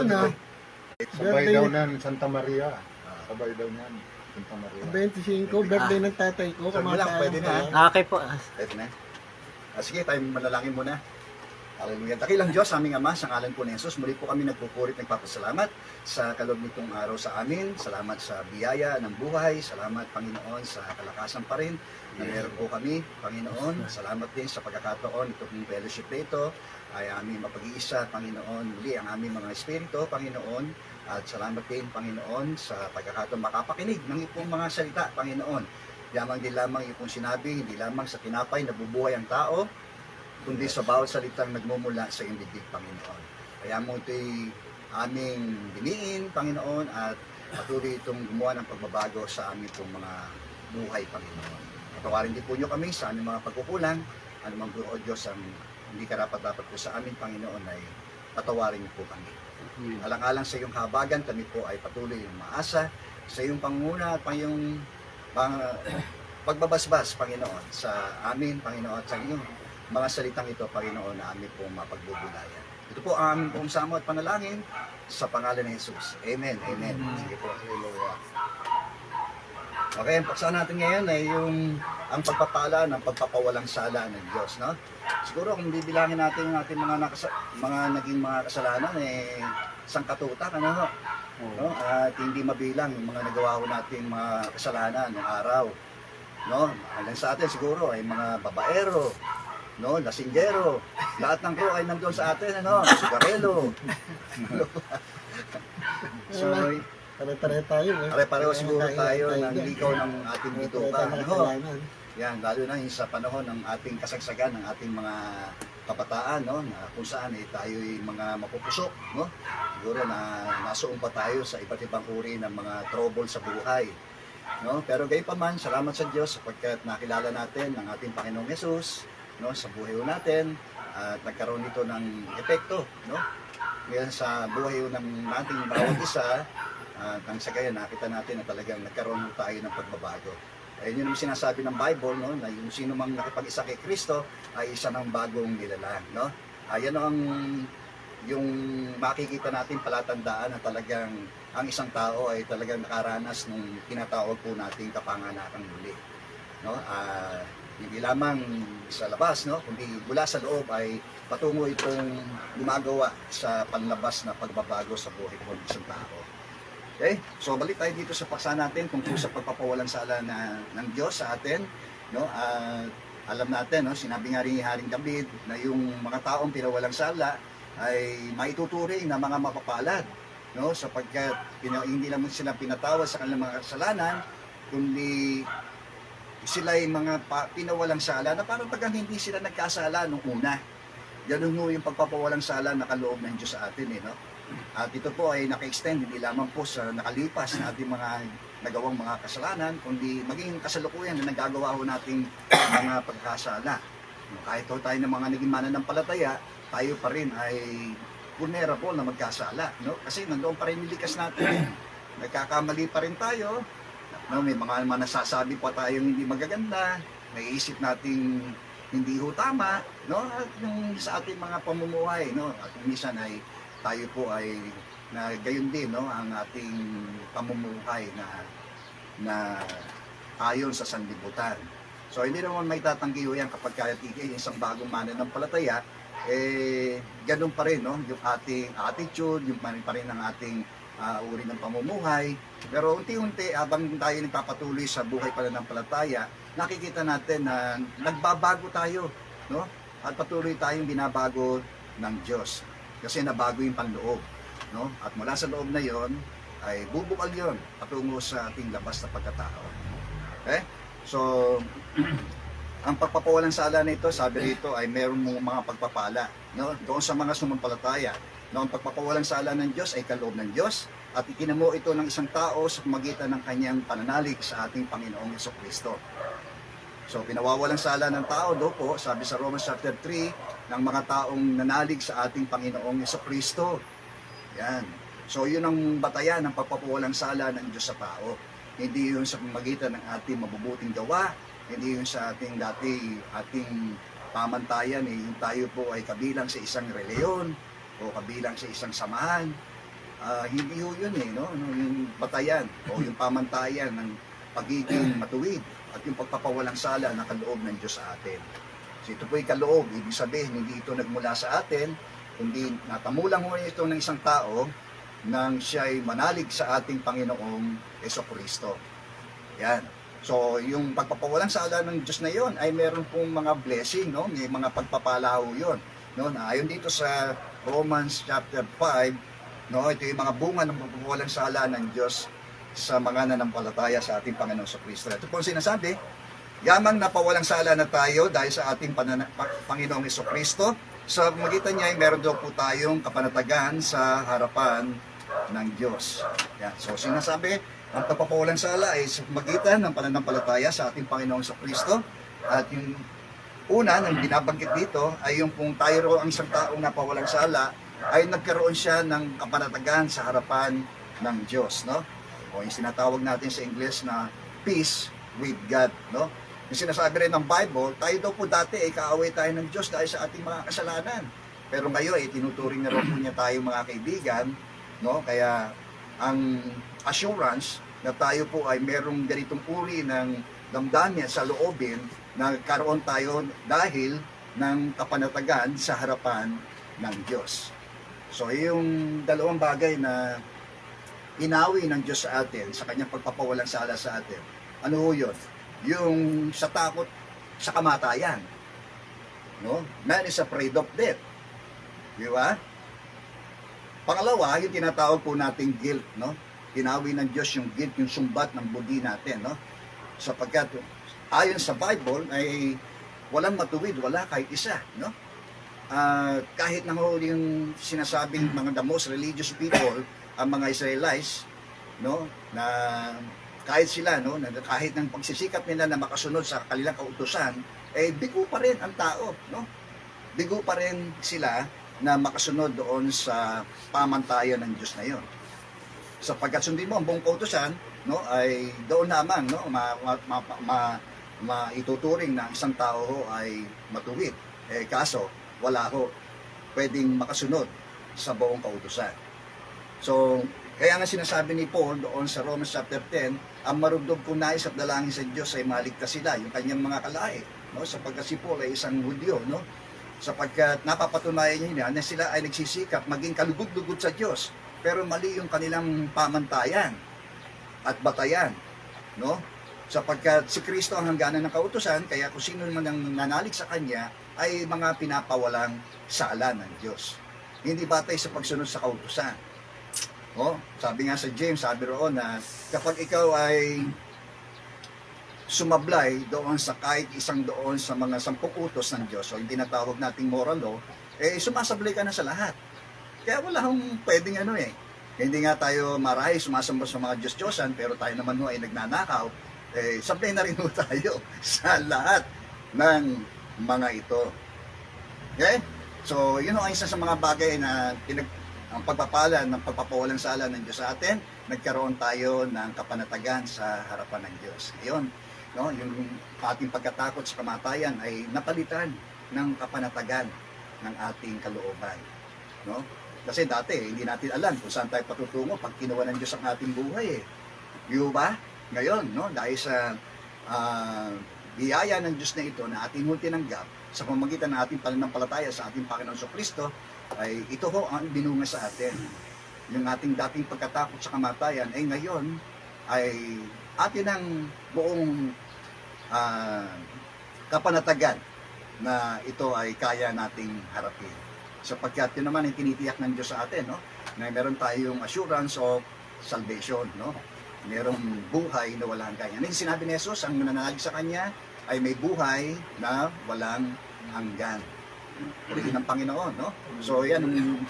naman ha. Sabay Birthday daw ni- nan Santa Maria. Sabay daw nan Santa Maria. 25, birthday ng tatay ko. Sabi mo lang, pwede na, Kamatayan Okay po. Ito na. Sige, tayo manalangin muna. Hallelujah. Dakilang Diyos, aming Ama, sa ngalan po ni Jesus, muli po kami nagpupurit, nagpapasalamat sa kaloob nitong araw sa amin. Salamat sa biyaya ng buhay. Salamat, Panginoon, sa kalakasan pa rin na meron po kami, Panginoon. Salamat din sa pagkakataon itong fellowship na ito ay aming mapag-iisa, Panginoon, muli ang aming mga espiritu, Panginoon. At salamat din, Panginoon, sa pagkakataon makapakinig ng iyong mga salita, Panginoon. Di lamang iyong sinabi, hindi lamang sa tinapay nabubuhay ang tao, kundi sa bawat salitang nagmumula sa iyong bibig, Panginoon. Kaya mo ito'y aming diniin, Panginoon, at patuloy itong gumawa ng pagbabago sa aming itong mga buhay, Panginoon. Patawarin din po niyo kami sa aming mga pagkukulang, anumang po, O Diyos, ang hindi karapat-dapat po sa amin, Panginoon, ay patawarin niyo po kami. Alang-alang sa iyong habagan, kami po ay patuloy yung maasa sa iyong panguna at iyong pagbabasbas, Panginoon, sa amin, Panginoon, at sa iyong mga salitang ito, Panginoon, na amin pong mapagbubulayan. Ito po ang aming pong samo at panalangin sa pangalan ni Jesus. Amen. Amen. Sige po. Hallelujah. Okay, ang paksa natin ngayon ay ang pagpapala ng pagpapawalang sala ng Diyos, no? Siguro kung bibilangin natin yung ating mga naging mga kasalanan, sangkatutak, ano ho? No? At hindi mabilang yung mga nagawa ko nating mga kasalanan ng araw. No? Alang sa atin siguro ay mga babaero, no, lasinggero, lahat ng crew ay nandoon sa atin, ano, sigarelo. So, Pare-pareho tayo eh. pare-pareho siguro tayo ng dyan. likaw ng ating bituka. Tayo Ano? makasalanan. Yan, lalo na yung sa panahon ng ating kasagsagan, ng ating mga kabataan, no, na kung saan tayo'y mga mapupusok, no? Siguro na nasuong pa tayo sa iba't ibang uri ng mga trouble sa buhay. No? Pero gayunpaman, salamat sa Diyos sapagkat nakilala natin ang ating Panginoong Yesus, no, sa buhay natin at nagkaroon nito ng epekto, no? Ngayon sa buhay ng ating bawat isa, nang sa kaya nakita natin na talagang nagkaroon tayo ng pagbabago. Ayun yung sinasabi ng Bible, no, na yung sino mang nakipag-isa kay Kristo ay isa ng bagong nilalang, no? Ayan ang yung makikita natin palatandaan na talagang ang isang tao ay talagang nakaranas ng tinatawag po nating kapanganakang muli, no? Hindi lamang sa labas, no, kundi mula sa loob ay patungo itong gumagawa sa panlabas na pagbabago sa buhay ng isang tao. Okay? So balik tayo dito sa paksa natin tungkol sa pagpapawalang sala ng Diyos sa atin, no? Alam natin, no, sinabi nga rin ni Haring David na yung mga taong pinawalang sala ay maituturing na mga mapapalad, no, sapagkat hindi lang sila pinatawad sa kanilang mga kasalanan, kundi sila ay mga pinawalang sala na parang tagang hindi sila nagkasala nung una. Ganun mo yung pagpapawalang sala na kaloob ng Diyos sa atin, no? At ito po ay naka-extend hindi lamang po sa nakalipas na ating mga nagawang mga kasalanan, kundi maging kasalukuyan na nagagawa ho nating mga pagkasala. Kahit ho tayo ng mga naging mananampalataya, tayo pa rin ay vulnerable na magkasala, no? Kasi nandoon pa rin nilikas natin. Nagkakamali pa rin tayo. No, may mga nasasabi pa tayong hindi magaganda, may isip nating hindi ho tama, no? At yung sa ating mga pamumuhay, no? At minsan ay tayo po ay na gayon din, no, ang ating pamumuhay na ayon sa sanlibutan. So hindi naman may tatanggi ho yan kapag kaya isang bagong mananampalataya, ganun pa rin, no, yung ating attitude, yung pa rin ang ating uri ng pamumuhay. Pero unti-unti, habang tayo nagpapatuloy sa buhay pananampalataya, nakikita natin na nagbabago tayo, no? At patuloy tayong binabago ng Diyos. Kasi nabago yung panloob, no? At mula sa loob na yon ay bubukal yon patungo sa ating labas na pagkatao. Okay? So, ang pagpapawalang sala nito, sabi rito, ay meron mga pagpapala, no? Doon sa mga sumampalataya, no? Ang pagpapawalang sala ng Diyos ay kaloob ng Diyos at itinamo ito ng isang tao sa pamagitan ng kanyang pananalig sa ating Panginoong Jesucristo. So, pinawawalang sala ng tao do po, sabi sa Romans chapter 3, ng mga taong nanalig sa ating Panginoong Jesucristo. Yan. So, yun ang batayan ng pagpapawalang sala ng Diyos sa tao. Hindi yun sa pamagitan ng ating mabubuting gawa, hindi yun sa ating ating pamantayan, yung tayo po ay kabilang sa isang reliyon o kabilang sa isang samahan. hindi ho yun no? Yung batayan o yung pamantayan ng pagiging matuwid at yung pagpapawalang sala na kaloob ng Diyos sa atin. So ito po'y kaloob, ibig sabihin hindi ito nagmula sa atin, kundi natamulang ho ito ng isang tao nang siya'y manalig sa ating Panginoong Jesucristo. Yan. So yung pagpapawalang sala ng Diyos na yon ay meron pong mga blessing, no? May mga pagpapala ho yun. No? Ayon dito sa Romans chapter 5, no? Ito yung mga bunga ng pagpapawalang sala ng Diyos sa mga nanampalataya sa ating Panginoong Jesucristo. Ito po ang sinasabi, yamang napawalang sala na tayo dahil sa ating Panginoong Jesucristo. Sa magitan niya ay meron daw po tayong kapanatagan sa harapan ng Diyos. Yan. So sinasabi, ang pagpapawalang sala ay sa magitan ng pananampalataya sa ating Panginoong Jesucristo. At yung una nang binabanggit dito ay yung kung tayo ang isang taong napawalang sala ay nagkaroon siya ng kapanatagan sa harapan ng Diyos, no? O yung sinatawag natin sa English na peace with God, no? Yung sinasabi rin ng Bible, tayo daw po dati ay kaaway tayo ng Diyos dahil sa ating mga kasalanan. Pero ngayon ay tinuturing na rin po niya tayo mga kaibigan, no? Kaya ang assurance na tayo po ay merong ganitong uri ng damdamin sa loobin na karoon tayo dahil ng kapanatagan sa harapan ng Diyos. So yung dalawang bagay na inawi ng Diyos sa atin, sa kanyang pagpapawalang sala sa atin. Ano ho yun? Yung sa takot sa kamatayan. No? Man is afraid of death. Di ba? Pangalawa, yung tinatawag po nating guilt. No? Inawi ng Diyos yung guilt, yung sumbat ng budi natin. No? Sapagkat ayon sa Bible ay walang matuwid, wala kahit isa. No? Kahit na ho yung sinasabing mga the most religious people, ang mga Israelites, no, na kahit sila, no, na kahit ng pagsisikap nila na makasunod sa kanilang kautusan, bigo pa rin ang tao, no? Bigo pa rin sila na makasunod doon sa pamantayan ng Diyos na 'yon. Sapagkat sundin mo ang buong kautusan, no, ay doon lamang, no, maituturing na isang tao ho ay matuwid. Kaso wala ho pwedeng makasunod sa buong kautusan. So, kaya nga sinasabi ni Paul doon sa Romans chapter 10, ang marugdog kong nais at dalangin sa Diyos ay maligtas sila, yung kanyang mga kalahi, no? Sapagkat si Paul ay isang Hudyo, no? Sapagkat napapatunayan niya na sila ay nagsisikap maging kalugod-lugod sa Diyos, pero mali yung kanilang pamantayan at batayan, no? Sapagkat si Kristo ang hangganan ng kautusan, kaya kung sino man ang nanalig sa Kanya, ay mga pinapawalang sala ng Diyos. Hindi batay sa pagsunod sa kautusan. Oh, sabi nga sa James, sabi roon na kapag ikaw ay sumablay doon sa kahit isang doon sa mga 10 utos ng Diyos, o yung tinatawag nating moral law, sumasablay ka na sa lahat. Kaya wala hong pwedeng hindi nga tayo marahi sumasamba sa mga Diyos-Diyosan, pero tayo naman ay nagnanakaw, sablay na rin tayo sa lahat ng mga ito. Okay? So, yun ang isa sa mga bagay na ang pagpapala ng pagpapawalang sala ng Diyos sa atin, nagkaroon tayo ng kapanatagan sa harapan ng Diyos. Ngayon, no, yung ating pagkatakot sa kamatayan ay napalitan ng kapanatagan ng ating kalooban. No? Kasi dati, hindi natin alam kung saan tayo patutungo pag kinuha ng Diyos ang ating buhay. Di ba? Ngayon, no, dahil sa biyaya ng Diyos na ito na ating tinanggap sa pamamagitan ng ating pananampalataya sa ating Panginoon Jesucristo, ay ito ho ang binunga sa atin. Yung ating dating pagkatakot sa kamatayan ay ngayon ay atin ang buong kapanatagan na ito ay kaya nating harapin. Sapagkat yun naman ay tinitiyak ng Diyos sa atin, no? Na meron tayong assurance of salvation, no? Merong buhay na walang hanggan. Yan yung sinabi ni Jesus, ang nananalig sa Kanya ay may buhay na walang hanggan. Purihin ng Panginoon, no? So yan ang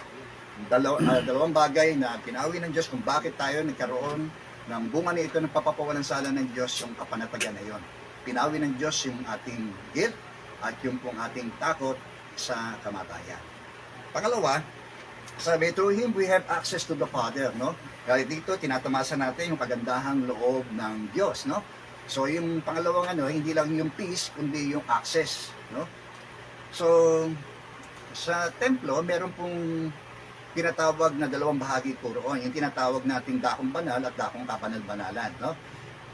dalawang bagay na pinawi ng Diyos kung bakit tayo nagkaroon ng bunga nito ng papapawalang sala ng Diyos, yung kapanatagan na yon. Pinawi ng Diyos yung ating guilt at yung pong ating takot sa kamatayan. Pangalawa, sabi, through Him we have access to the Father, no? Kaya dito tinatamasa natin yung kagandahang loob ng Diyos, no? So yung pangalawang hindi lang yung peace kundi yung access, no? So, sa templo, meron pong tinatawag na dalawang bahagi po roon. Yung tinatawag nating dakong banal at dakong kabanal-banalan. No?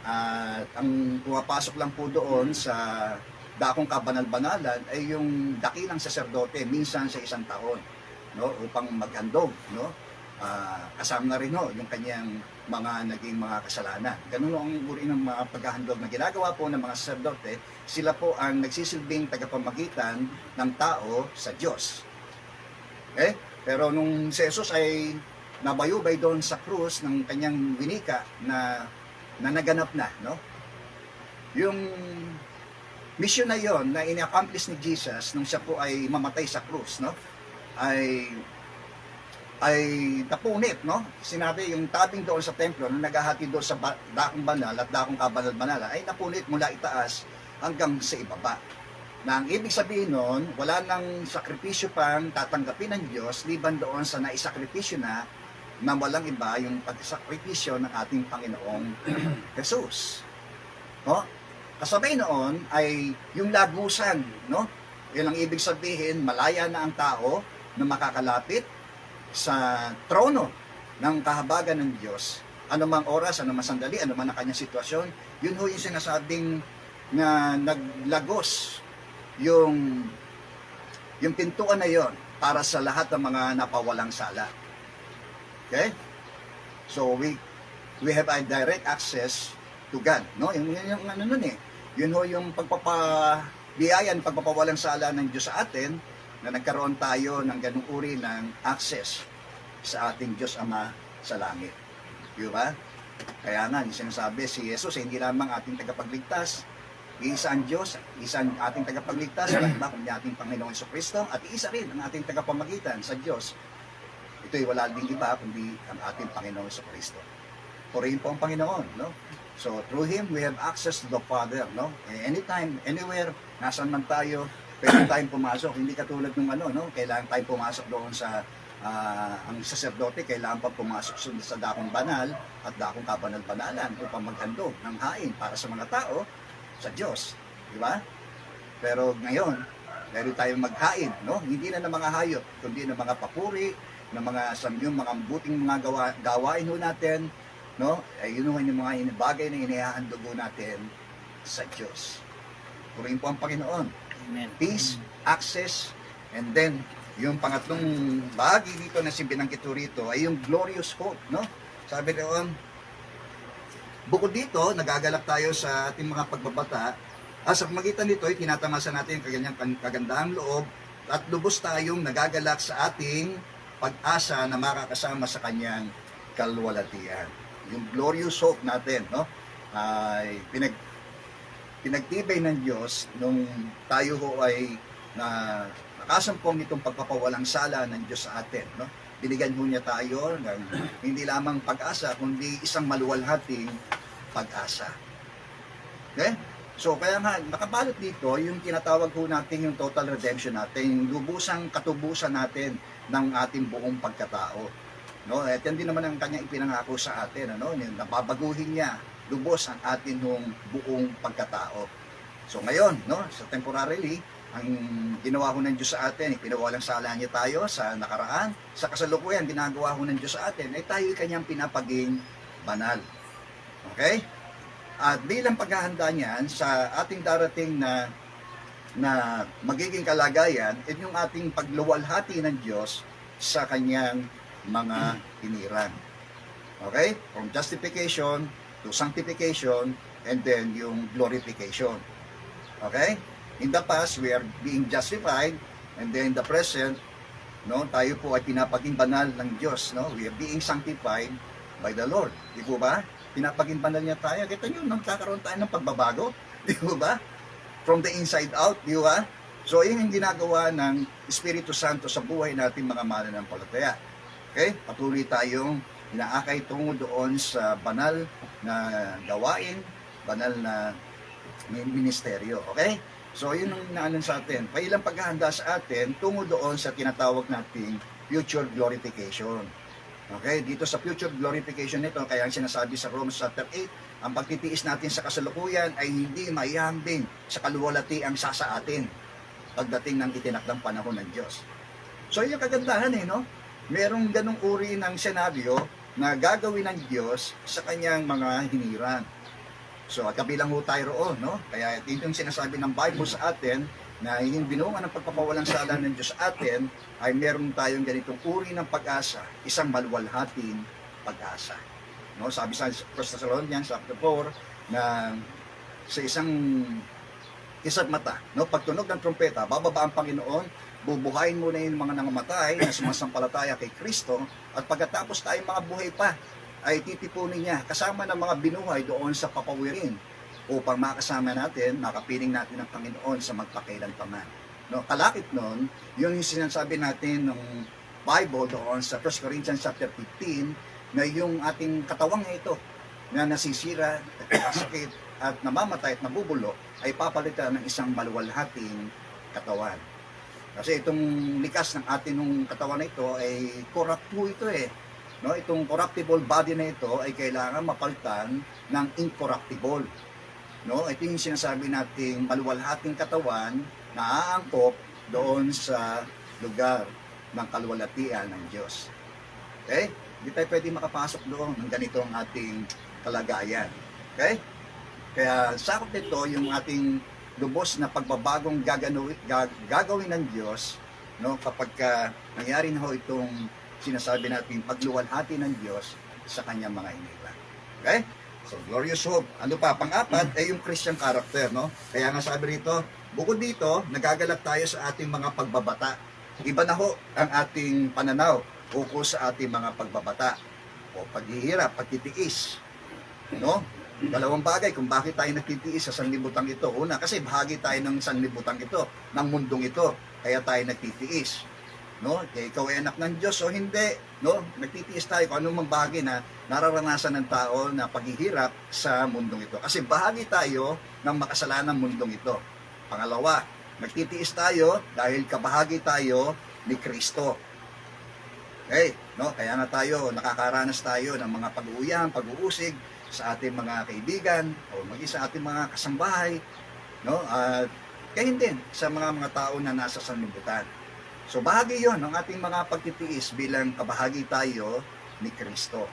At ang pumapasok lang po doon sa dakong kabanal-banalan ay yung dakilang saserdote minsan sa isang taon, no, upang maghandog, no. Kasama na rin yung kanyang mga naging mga kasalanan. Ganun ang uri ng mga paghahandog na ginagawa po ng mga saserdote. Sila po ang nagsisilbing tagapamagitan ng tao sa Diyos. Okay? Pero nung si Jesus ay nabayubay doon sa krus ng kanyang winika na naganap na, no? Yung mission na yon na ini-accomplish ni Jesus nung siya po ay mamatay sa krus, no? Ay napunit, no? Sinabi yung tabing doon sa templo na naghahati doon sa dakong banal at dakong kabanal-banal ay napunit mula itaas hanggang sa ibaba. Na ang ibig sabihin nun, wala nang sakripisyo pang tatanggapin ng Diyos liban doon sa naisakripisyo na walang iba yung pagsakripisyo ng ating Panginoong Jesus. No? Kasabay noon ay yung lagusan, no? Yun ang ibig sabihin, malaya na ang tao na makakalapit sa trono ng kahabagan ng Diyos. Anumang oras, anumang sandali, anumang na kanyang sitwasyon, yun ho yung sinasabing na naglagos yung pintuan na yon para sa lahat ng mga napawalang sala. Okay? So we have a direct access to God, no? Yung ano nun yun ho yung pagpapabiyayan, pagpapawalang sala ng Diyos sa atin, na nagkaroon tayo ng ganung uri ng access sa ating Diyos Ama sa langit. Di ba? Kaya nga, yung sinasabi, si Jesus hindi lamang ating tagapagligtas, isa ang Diyos, isa ang ating tagapagligtas, walang iba kundi ating Panginoong Jesucristo, at isa rin ang ating tagapamagitan sa Diyos. Ito'y wala ding iba kundi ang ating Panginoong Jesucristo. Purihin po ang Panginoon, no? So, through Him, we have access to the Father, no? Anytime, anywhere, nasan man tayo, pwede tayong pumasok. Hindi katulad ng no? Kailangan tayong pumasok doon sa ang saserdote, kailangan pa pumasok sa dakong banal at dakong kabanal-banalan upang maghandog ng hain para sa mga tao sa Diyos. Di ba? Pero ngayon, meron tayong maghain, no? Hindi na ng mga hayop, kundi ng mga papuri, ng mga samyong, mga buting mga gawain ho natin, no? Ay yun yung mga bagay na inihahandog natin sa Diyos. Purihin po ang Panginoon. Amen. Peace, access, and then yung pangatlong bahagi dito na binanggit rito ay yung glorious hope, no? Sabi doon, bukod dito, nagagalak tayo sa ating mga pagbabata. Sa magitan nito ay tinatamasa natin ang kagandahang loob at lubos tayong nagagalak sa ating pag-asa na makakasama sa kanyang kalwalatian. Yung glorious hope natin, no? Ay pinagtibay ng Diyos nung tayo ho ay nakasampong itong pagpapawalang sala ng Diyos sa atin, no? Binigyan ho niya tayo ng hindi lamang pag-asa kundi isang maluwalhating pag-asa. Okay? So kaya nga nakabalot dito yung tinatawag ho natin yung total redemption natin, yung lubusang katubusan natin ng ating buong pagkatao. No? At yan din naman ang kanyang ipinangako sa atin, ano? Nababaguhin niya lubos ang atin ng buong pagkatao. So ngayon, no, so temporarily, ang ginawa ho ng Diyos sa atin, ipinawalang sala niya tayo sa nakaraan, sa kasalukuyan, ginagawa ho ng Diyos sa atin, ay tayo kanyang pinapaging banal. Okay? At bilang paghahanda niyan sa ating darating na magiging kalagayan, at yung ating pagluwalhati ng Diyos sa kanyang mga hinirang. Okay? From justification to sanctification, and then yung glorification. Okay? In the past, we are being justified, and then in the present, no, tayo po ay pinapaging banal ng Diyos, no? We are being sanctified by the Lord. Di po ba? Pinapaging banal niya tayo. Kita nyo, nagkakaroon tayo ng pagbabago. Di po ba? From the inside out, di ba? So, yun yung ginagawa ng Espiritu Santo sa buhay natin mga mananampalataya. Okay? Patuloy tayong inaakay tungo doon sa banal na gawain, banal na ministeryo. Okay? So, yun ang inaanan sa atin. Pailang paghahanda sa atin tungo doon sa tinatawag nating future glorification. Okay? Dito sa future glorification nito, kaya ang sinasabi sa Romans chapter 8, ang pagtitiis natin sa kasalukuyan ay hindi maihambing sa kaluwalhati ang sa atin pagdating ng itinakdang panahon ng Diyos. So, yung kagandahan no? merong ganong uri ng senaryo na gagawin ng Diyos sa kanyang mga hinirang. So, kabilang ho tayo roon, no? Kaya ito yung sinasabi ng Bible sa atin, na yung binunga ng pagpapawalang sala ng Diyos sa atin, ay meron tayong ganitong uri ng pag-asa, isang maluwalhating pag-asa. No? Sabi sa 1 Thessalonians chapter 4, na sa isang mata, no? Pagtunog ng trompeta, bababa ang Panginoon, bubuhayin muna yung mga nangamatay na sumasampalataya kay Kristo, at pagkatapos tayong mga buhay pa, ay titipunin niya kasama ng mga binuhay doon sa papawirin upang makasama natin, makapiling natin ang Panginoon sa magpakailanpaman. No, kalakip nun, yun yung sinasabi natin ng Bible doon sa 1 Corinthians chapter 15, na yung ating katawang ito na nasisira, sakit at namamatay at nabubulo ay papalitan ng isang maluwalhating katawan. Kasi itong likas ng ating nung katawan na ito ay corrupt po ito eh. No, itong corruptible body na ito ay kailangan mapalitan ng incorruptible. No, ito yung sinasabi nating maluwalhating katawan na aangkop doon sa lugar ng kaluwalhatian ng Diyos. Okay? Hindi tayo pwede makapasok doon ng ganito ang ating kalagayan. Okay? Kaya sakop nito yung ating lubos na pagbabagong gagawin ng Diyos, no, kapag nangyari na ho itong sinasabi natin pagluwalhati ng Diyos sa kanyang mga hinirang. Okay? So, glorious hope. Ano pa? Pang-apat ay yung Christian character, no? Kaya nga sabi rito, bukod dito, nagagalak tayo sa ating mga pagbabata. Iba na ho ang ating pananaw ukol sa ating mga pagbabata o paghihirap, pagtitiis. No? Dalawang bagay kung bakit tayo nagtitiis sa sanlibutan ito. Una, kasi bahagi tayo ng sanlibutan ito, ng mundong ito, kaya tayo nagtitiis. No, kaya ikaw ay anak ng Diyos o hindi, no? Nagtitiis tayo kung anong bagay na nararanasan ng tao na paghihirap sa mundong ito. Kasi bahagi tayo ng makasalanang mundong ito. Pangalawa, nagtitiis tayo dahil kabahagi tayo ni Kristo. Okay, no? Kaya na tayo, nakakaranas tayo ng mga pag-uuyam, pag-uusig sa ating mga kaibigan o maging sa ating mga kasambahay, no? At kaya din sa mga tao na nasa sanlibutan. So bahagi yon ng ating mga pagtitiis bilang kabahagi tayo ni Kristo.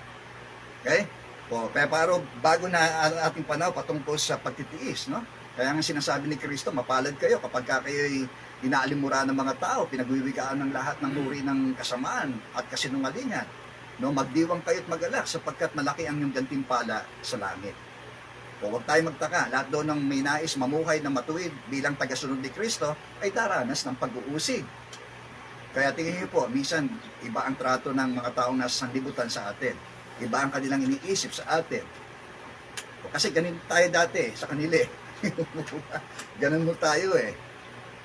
Okay? O, pero bago na ang ating panahon patungkol sa pagtitiis, no? Kaya nga sinasabi ni Kristo, mapalad kayo kapag kayo'y inaalimura ng mga tao, pinagwiwikaan ng lahat ng uri ng kasamaan at kasinungalingan. No, magdiwang kayo't magalak sapagkat malaki ang iyong gantimpala sa langit. O huwag tayo magtaka, lahat doon ng may nais mamuhay na matuwid bilang tagasunod ni Kristo ay daranas ng pag-uusig. Kaya tingin niyo po, minsan iba ang trato ng mga taong nasa sanlibutan sa atin. Iba ang kanilang iniisip sa atin. O, kasi ganun tayo dati sa kanila eh. Ganun mo tayo eh.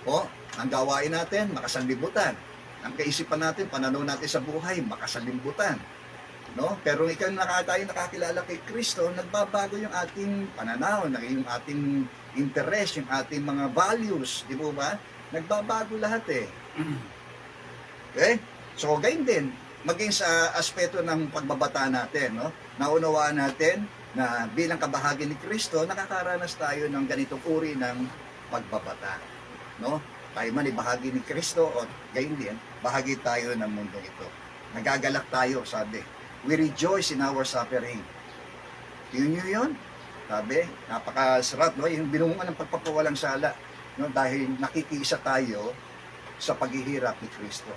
O, ang gawain natin, makasanlibutan. Ang kaisipan natin, pananaw natin sa buhay, makasanlibutan. No? Pero ikaw tayo nakakilala kay Kristo, nagbabago yung ating pananaw, yung ating interest, yung ating mga values, di ba? Nagbabago lahat eh. Okay? So, gayon din, maging sa aspeto ng pagbabata natin, no? Naunawaan natin na bilang kabahagi ni Kristo, nakakaranas tayo ng ganitong uri ng pagbabata, no? Tayo man ay bahagi ni Kristo o gayon din, bahagi tayo ng mundong ito. Nagagalak tayo, sabi. We rejoice in our suffering. Yun yun. Sabi, napakasarap, no? Yung binungan ng pagpapawalang sala, no? Dahil nakikiisa tayo sa paghihirap ni Kristo.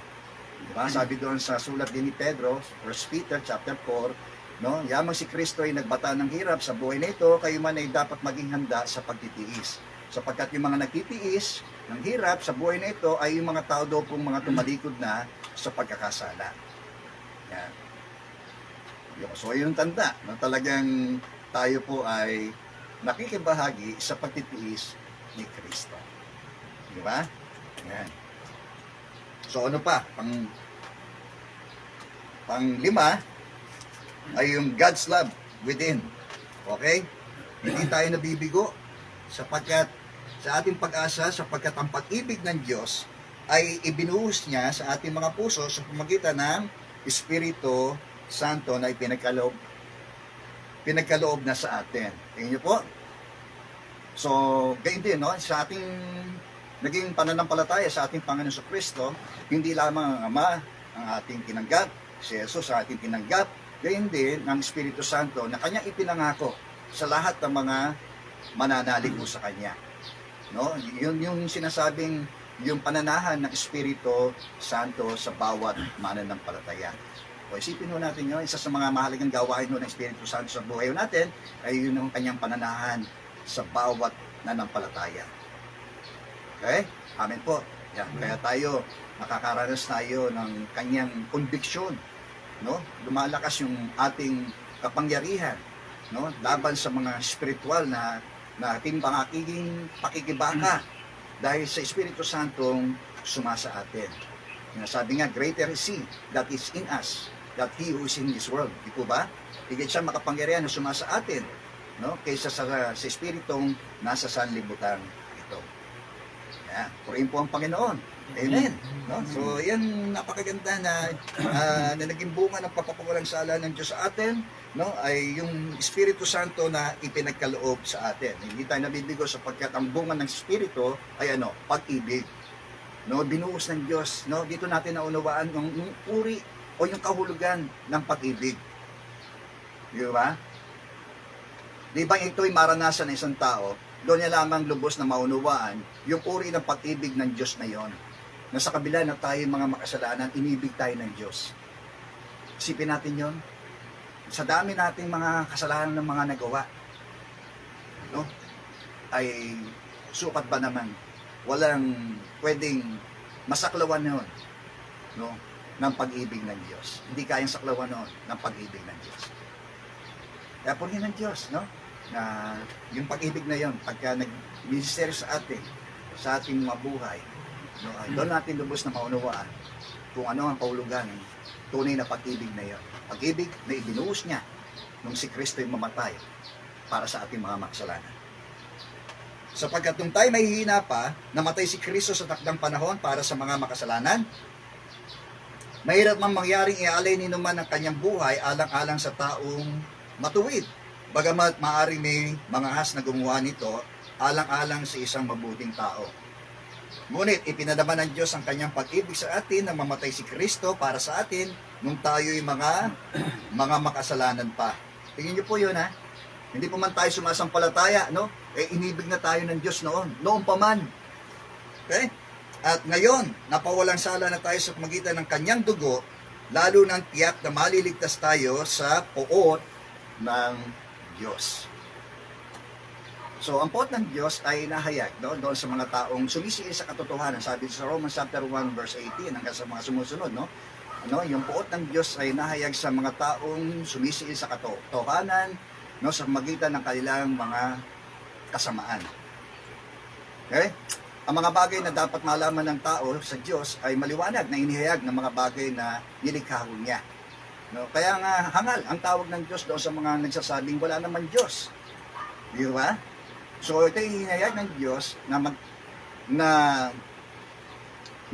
Diba? Sabi doon sa sulat din ni Pedro, 1 Peter chapter 4, no? Yamang si Kristo ay nagbata ng hirap sa buhay na ito, kayo man ay dapat maging handa sa pagtitiis. Sapagkat yung mga nagtitiis ng hirap sa buhay na ito ay yung mga tao daw pong mga tumalikod na sa pagkakasala. Yan. So yun ang tanda na talagang tayo po ay nakikibahagi sa pagtitiis ni Kristo. Di ba? Yan. So ano pa? Pang-lima ay yung God's love within. Okay? Hindi tayo nabibigo sapagkat sa ating pag-asa, sapagkat ang pag-ibig ng Diyos ay ibinuhos niya sa ating mga puso sa pamamagitan ng Espiritu Santo na pinagkaloob na sa atin. Tingnan niyo po. So, gayon din, no? Sa ating naging pananampalataya sa ating Panginoon Kristo, hindi lamang ang Ama ang ating tinanggap, si Jesus ang ating tinanggap, gayon din ng Espiritu Santo na kanya ipinangako sa lahat ng mga mananalig mo sa kanya. No? Yun yung sinasabing yung pananahan ng Espiritu Santo sa bawat mananampalataya. O isipin ho natin yun, isa sa mga mahalagang gawain ho ng Espiritu Santo sa buhay natin ay yun ang kanyang pananahan sa bawat nanampalataya. Okay? Amen po. Yan. Kaya tayo, nakakaranas tayo ng kanyang conviction. No? Lumalakas yung ating kapangyarihan, no? Laban sa mga spiritual na ating pakikibaka dahil sa Espiritu Santong sumasa atin. Sabi nga, greater is He that is in us that He who is in this world. Di po ba? Higit siya makapangyarihan na sumasa atin, no? Kaysa sa Espiritong nasa sanlibutan ito. Yeah. Purihin po ang Panginoon. Amen. No? So, yan napakaganda na naging bunga ng papapawalang sala ng Diyos sa atin, no? Ay yung Espiritu Santo na ipinagkaloob sa atin. Hindi tayo nabibigo sapagkat ang bunga ng Espiritu ay ano? Pag-ibig. No? Binuhos ng Diyos. No? Dito natin naunawaan yung uri o yung kahulugan ng pag-ibig. Di ba? Di ba ito'y maranasan ng isang tao, doon niya lamang lubos na maunawaan yung uri ng pag-ibig ng Diyos na yon. Na sa kabila na tayo mga makasalanan, inibig tayo ng Diyos. Isipin natin yon. Sa dami nating mga kasalanan ng mga nagawa, no? Ay sukat ba naman? Walang pwedeng masaklawan yon, no? Ng pag-ibig ng Diyos. Hindi kayang saklawan nun ng pag-ibig ng Diyos. Kaya purihin ng Diyos, no? Na yung pag-ibig na yon, pagka nag-minister sa atin, sa ating mga buhay, no? Ay doon natin lubos na maunawaan kung ano ang kahulugan ng tunay na pag-ibig na yon. Pag-ibig na ibinuhos niya nung si Kristo ay mamatay para sa ating mga makasalanan. Sapagkat nung tayo mahihina pa, namatay si Kristo sa takdang panahon para sa mga makasalanan, mahirap mang mangyaring ialay ni naman ang kanyang buhay alang-alang sa taong matuwid. Bagamat maaaring may mga has na gumawa nito alang-alang sa isang mabuting tao. Ngunit ipinadama ng Diyos ang kanyang pag-ibig sa atin na mamatay si Kristo para sa atin nung tayo'y mga makasalanan pa. Tingnan niyo po yun, ha? Hindi pa man tayo sumasampalataya, no? Inibig na tayo ng Diyos noon pa man. Okay? At ngayon, napawalang sala na tayo sa pamagitan ng kanyang dugo, lalo ng tiyak na maliligtas tayo sa poot ng Diyos. So, ang poot ng Diyos ay nahayag doon sa mga taong sumisiil sa katotohanan. Sabi sa Romans chapter 1 verse 18 hanggang sa mga sumusunod, no? Yung poot ng Diyos ay nahayag sa mga taong sumisiil sa katotohanan, no, sa pamagitan ng kanilang mga kasamaan. Okay? Ang mga bagay na dapat malaman ng tao sa Diyos ay maliwanag na inihayag ng mga bagay na nilikha niya. No? Kaya nga hangal ang tawag ng Diyos doon sa mga nagsasabing wala naman Diyos. Di ba? So ito yung inihayag ng Diyos na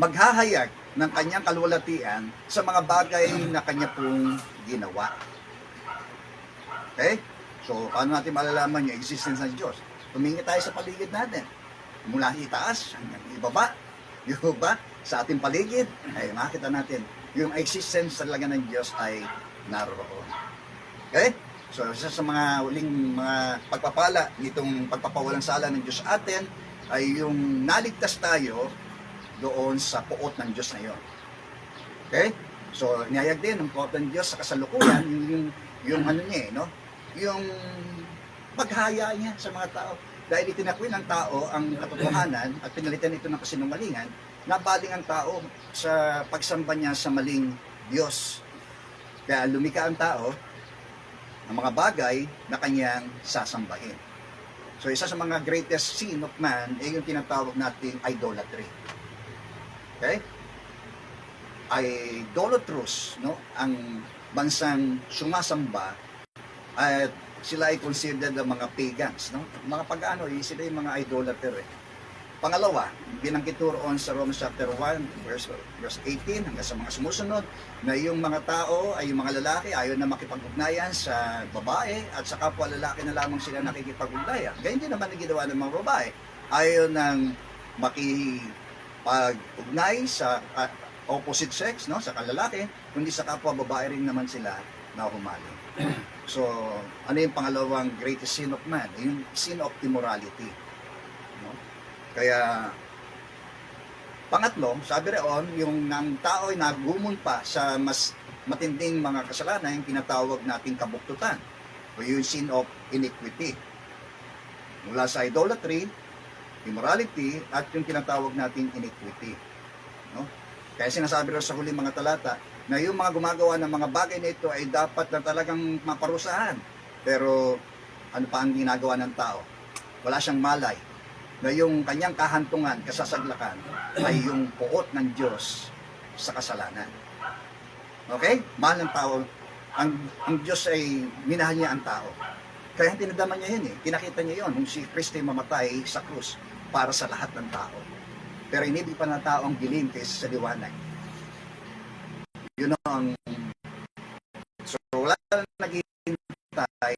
maghahayag ng kanyang kalwalatian sa mga bagay na kanya pong ginawa. Okay? So paano natin malalaman yung existence ng Diyos? Tumingin tayo sa paligid natin. Mula itaas hanggang ibaba, yung ba, sa ating paligid, ay makita natin yung existence talaga ng Diyos ay naroon. Okay? So, isa sa mga huling mga pagpapala nitong pagpapawalang sala ng Diyos sa atin ay yung naligtas tayo doon sa poot ng Diyos na yun. Okay? So, niyayag din ng poot ng Diyos sa kasalukuyan, yung ano niya, no? Yung paghaya niya sa mga tao. Dahil itinakwil ng tao ang katotohanan at pinalitan ito ng kasinungalingan, nabaling ang tao sa pagsamba niya sa maling Diyos. Kaya lumika ang tao ng mga bagay na kanyang sasambahin. So isa sa mga greatest sin of man ay yung tinatawag nating idolatry. Okay? Idolatrous, no? Ang bansang sumasamba at sila ay considered ang mga pagans, no? Mga pagano, sila yung mga idolater. Pangalawa, binanggit roon sa Romans chapter 1, verse 18, hanggang sa mga sumusunod, na yung mga tao ay yung mga lalaki ayaw na makipag-ugnayan sa babae at sa kapwa lalaki na lamang sila nakikipag-ugnayan. Ganyan din naman ang ginawa ng mga babae. Ayaw nang makipag-ugnay sa opposite sex, no, sa kalalaki, kundi sa kapwa babae rin naman sila na humali. So, ano yung pangalawang greatest sin of man? Yung sin of immorality. No? Kaya, pangatlo, sabi reon, yung ng tao ay nagumumpa sa mas matinding mga kasalanan, yung tinatawag nating kabuktutan, o yung sin of iniquity. Mula sa idolatry, immorality, at yung tinatawag nating iniquity. No? Kaya sinasabi rin sa huling mga talata, na yung mga gumagawa ng mga bagay na ito ay dapat na talagang maparusahan. Pero ano pa ang ginagawa ng tao? Wala siyang malay na yung kanyang kahantungan, kasasaglakan, ay yung puot ng Diyos sa kasalanan. Okay? Mahal ng tao. Ang Diyos ay minahal niya ang tao. Kaya tinadama niya yun eh. Kinakita niya yun. Kung si Kristo ay mamatay sa krus para sa lahat ng tao. Pero inibig pa ng tao ang dilim kaysa sa liwanag. Yun ang... So wala na naghihintay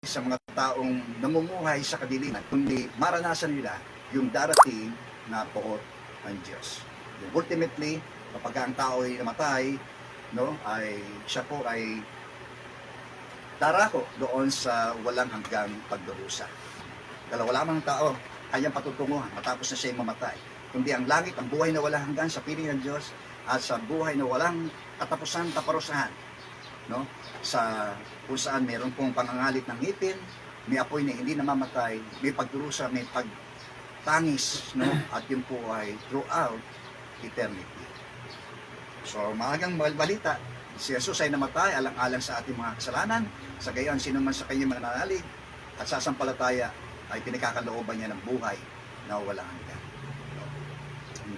sa mga taong namumuhay sa kadiliman, kundi maranasan nila yung darating na puot ng Diyos. Yung ultimately, kapag ang tao ay namatay, no, ay siya po ay darako doon sa walang hanggang pagdurusa. Dahil wala mang tao kanyang patutunguhan matapos na siya mamatay. Kundi ang langit, ang buhay na walang hanggan sa piling ng Diyos at sa buhay na walang katapusan, kaparusahan. No? Sa kung saan mayroon pong pangangalit ng ngipin, may apoy na hindi namamatay, may pagdurusa, may pagtangis, no? At yun po ay throughout eternity. So, maagang balita, si Jesus ay namatay alang-alang sa ating mga kasalanan, sa gayon sino man sa kanyang mananalig at sasampalataya ay pinakakalooban niya ng buhay na walang hanggan. No?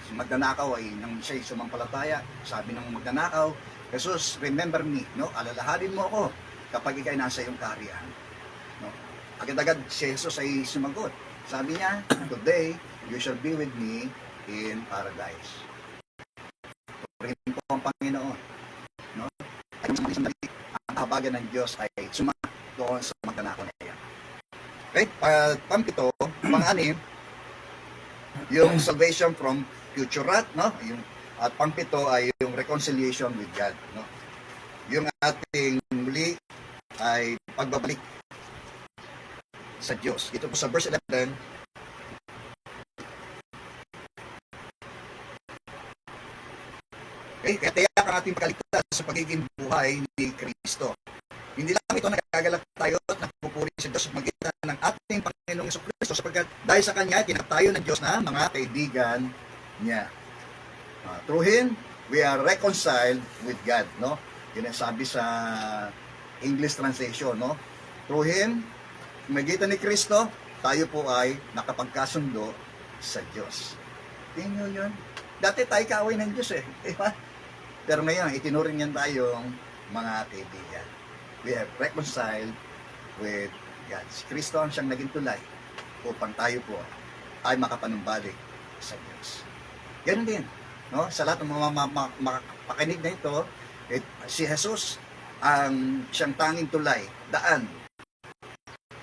Si magnanakaw ay nang siya'y sumampalataya, sabi ng magnanakaw, Jesus, remember me, no? Alalahanin mo ako kapag ikay nasa iyong kaharian. No? Agad-agad si Jesus ay sumagot. Sabi niya, today, you shall be with me in paradise. Purihin po ang Panginoon. No? At ang kahabagan ng Diyos ay doon sa magnanakaw na iyan. Okay? Pampito, pang-anim, yung salvation from future wrath, no? At pangpito ay yung reconciliation with God, no? Yung ating muli ay pagbabalik sa Diyos. Ito po sa verse 11. Okay, kaya tiyak ang ating pagkaligtas sa pagiging buhay ni Kristo. Hindi lang ito nagagalak tayo at nagpupuri sa Diyos sa magitan ng ating Panginoong Jesucristo sapagkat dahil sa Kanya, tinatayo ng Diyos na mga kaibigan niya. Through Him, we are reconciled with God, no? Yun ang sabi sa English translation, no? Through Him, magitan ni Kristo, tayo po ay nakapagkasundo sa Diyos. Tingnan nyo yun. Dati tayo kaaway ng Diyos eh. Diba? Pero ngayon, itinuring niyan tayong mga kaibigan. We have reconciled with God. Si Kristo ang siyang naging tulay upang tayo po ay makapanumbalik sa Diyos. Ganun din. No? Sa lahat ng mga makapakinig na ito, si Jesus ang siyang tanging tulay, daan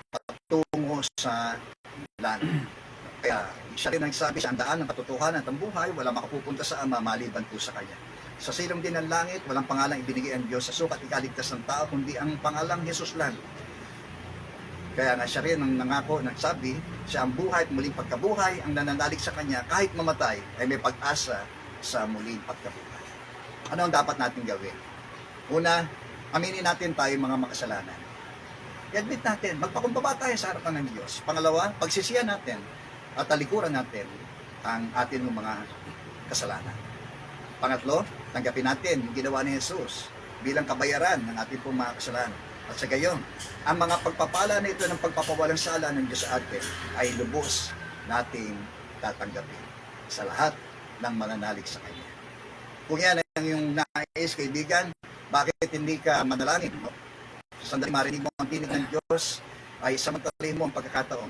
patungo sa langit. Kaya siya rin ang sabi, siya ang daan ng katotohanan at ang buhay, wala makapupunta sa Ama maliban po sa Kanya. Sa silong din ng langit, walang pangalang ibinigay ang Diyos sa sukat ikaligtas ng tao, kundi ang pangalang Jesus lang. Kaya nga siya rin ang nangako, nagsabi, siya ang buhay at muling pagkabuhay, ang nananalig sa Kanya, kahit mamatay, ay may pag-asa sa muling pagkabuhay. Ano ang dapat natin gawin? Una, aminin natin tayo mga makasalanan. I-admit natin, magpakumbaba tayo sa harapan ng Diyos. Pangalawa, pagsisiyan natin at talikuran natin ang ating mga kasalanan. Pangatlo, tanggapin natin yung ginawa ni Jesus bilang kabayaran ng ating pong mga kasalanan. At sa gayon, ang mga pagpapala na ito ng pagpapawalang sala ng Diyos sa atin ay lubos nating tatanggapin sa lahat ng mananalig sa Kanya. Kung yan ang yung nais, kaibigan, bakit hindi ka manalangin? No? Sandali marinig mo ang tinig ng Diyos, ay samantalin mo ang pagkakataon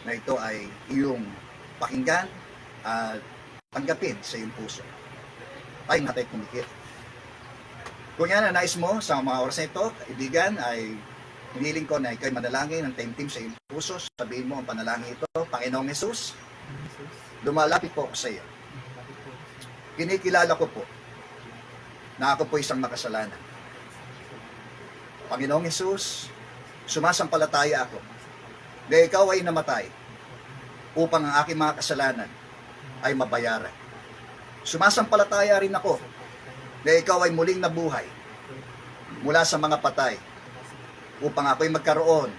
na ito ay iyong pakinggan at tanggapin sa iyong puso. Tayong natay kumikit. Kung yan ang nais mo sa mga oras na ito, kaibigan, ay hiniling ko na ikaw'y manalangin ng taimtim sa iyong puso. Sabihin mo ang panalangin ito, Panginoong Jesus, lumalapit po ako sa iyo. Kinikilala ko po na ako po isang makasalanan. Panginoong Hesus, sumasampalataya ako na ikaw ay namatay upang ang aking mga kasalanan ay mabayaran. Sumasampalataya rin ako na ikaw ay muling nabuhay mula sa mga patay upang ako'y magkaroon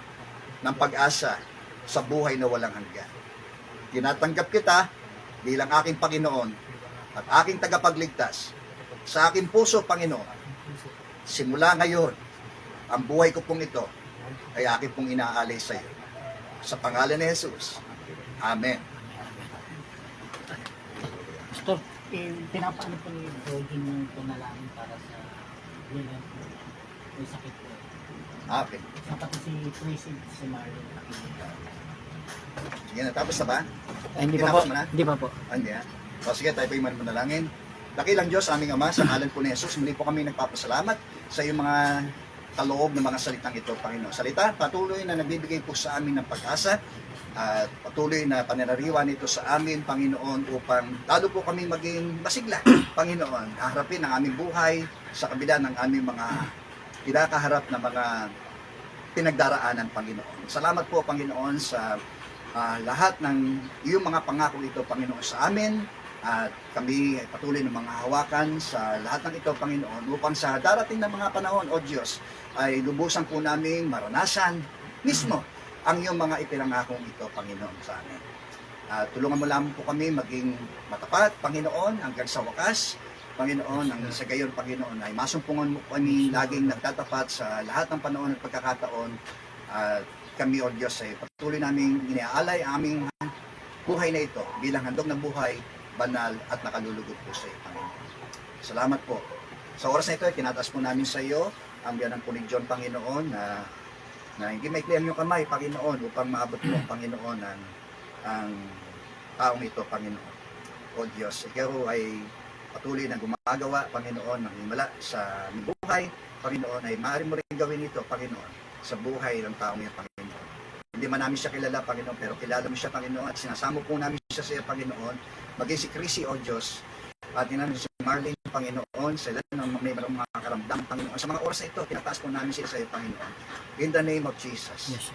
ng pag-asa sa buhay na walang hanggan. Tinatanggap kita bilang aking Panginoon at aking tagapagligtas sa aking puso, Panginoon. Simula ngayon, ang buhay ko pong ito ay aking pong inaalay sa iyo. Sa pangalan ni Jesus. Amen. Pastor, pinapaano po ni Jordan yung panalangin para sa lilang po? May sakit po. Okay. Pati si Tracy, si Marlon. Sige na, tapos na ba? Ay, hindi pa Tinapos po. mo na? Hindi pa po. Hindi ha? O sige, tayo po yung manalangin. Dakilang Diyos, aming Ama, sa ngalan po ni Jesus, muli po kami nagpapasalamat sa iyong mga kaloob ng mga salitang ito, Panginoon. Salita, patuloy na nagbibigay po sa amin ng pag-asa at patuloy na pananariwan ito sa amin, Panginoon, upang lalo po kami maging masigla, Panginoon. Harapin ang aming buhay sa kabila ng aming mga kinakaharap na mga pinagdaraanan, Panginoon. Salamat po, Panginoon, sa lahat ng iyong mga pangako ito, Panginoon, sa amin. At kami ay patuloy ng mga hawakan sa lahat ng ito, Panginoon, upang sa darating na mga panahon, O Diyos, ay lubusan po namin maranasan mismo ang iyong mga ipinangakong ito, Panginoon, sa amin. Tulungan mo lamang po kami maging matapat, Panginoon, hanggang sa wakas. Panginoon, ang sa gayon, Panginoon, ay masumpungan mo kami laging nagtatapat sa lahat ng panahon at pagkakataon. At kami, O Diyos, ay patuloy namin iniaalay ang aming buhay na ito bilang handog ng buhay, banal at nakalulugod po sa iyo, Panginoon. Salamat po. Sa oras na ito, tinataas po namin sa iyo ang biyanan po ni John, Panginoon, na hindi maikli ang iyong kamay, Panginoon, upang maabot mo, Panginoon, ang taong ito, Panginoon. O Diyos, ikaw ay patuloy na gumagawa, Panginoon, ng himala sa aming buhay, Panginoon, ay maaari mo rin gawin ito, Panginoon, sa buhay ng taong ito, Panginoon. Hindi man namin siya kilala, Panginoon, pero kilala mo siya, Panginoon, at sinasamo po namin siya sa iyo, Panginoon, maging si Chrissy, O Diyos, at namin si Marlene, Panginoon, sila na may mga karamdam, Panginoon. Sa mga oras na ito, tinataas po namin sila sa iyo, Panginoon. In the name of Jesus. Yes.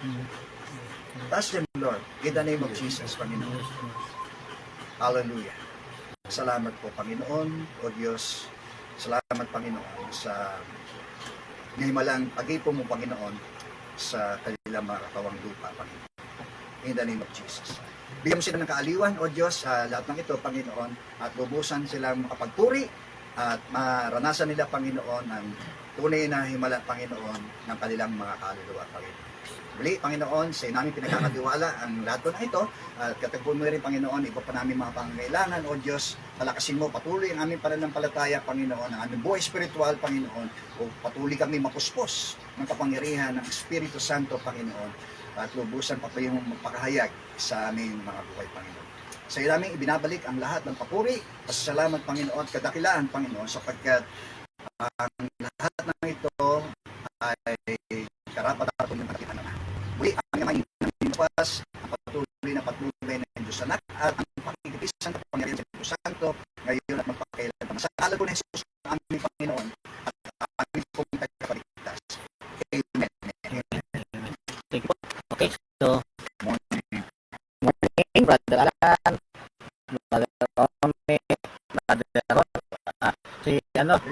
Touch them, Lord. In the name of Jesus, Panginoon. Hallelujah. Salamat po, Panginoon, O Diyos. Salamat, Panginoon, sa himalang pag-ipo mo, Panginoon, sa kanilang mga katawang lupa, Panginoon. In the name of Jesus. Bigyan mo sila ng kaaliwan, O Diyos, sa lahat ng ito, Panginoon, at lubusan silang makapagpuri at maranasan nila, Panginoon, ang tunay na himala, Panginoon, ng kanilang mga kaluluwa, Panginoon. Muli, Panginoon, sa namin pinagkakatiwala ang lahat na ito, at katagpuan mo rin, Panginoon, iba pa namin mga pangangailangan, O Diyos, palakasin mo, patuloy ang aming pananampalataya, Panginoon, ang aming buhay spiritual, Panginoon, o patuloy kami mapuspos ng kapangyarihan ng Espiritu Santo, Panginoon, at lubusan pa yung magpakahayag sa aming mga buhay, Panginoon. Sa iyo namin ibinabalik ang lahat ng papuri, pasasalamat, Panginoon, at kadakilaan, Panginoon, sapagkat ang lahat ng ito ay karapat-dapat ng katipan naman. Muli, ang aming namipas, ang patuloy na patnubay ng Diyos Anak, at ang pakikipisan ng pangyarihan sa Diyos Santo, ngayon at magpakailan. Sa ngalan po ni Jesus, ang aming Panginoon, at ang aming pong tagapagligtas. Amen. Thank you. Okay, so morning, Brother Alan, Brother Tommy, Brother Ron, si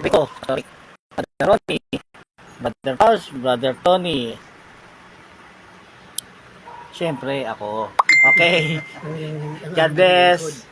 Rico, sorry, Brother Ronnie, Brother Paus, Brother Tony, siyempre ako. Okay, God bless.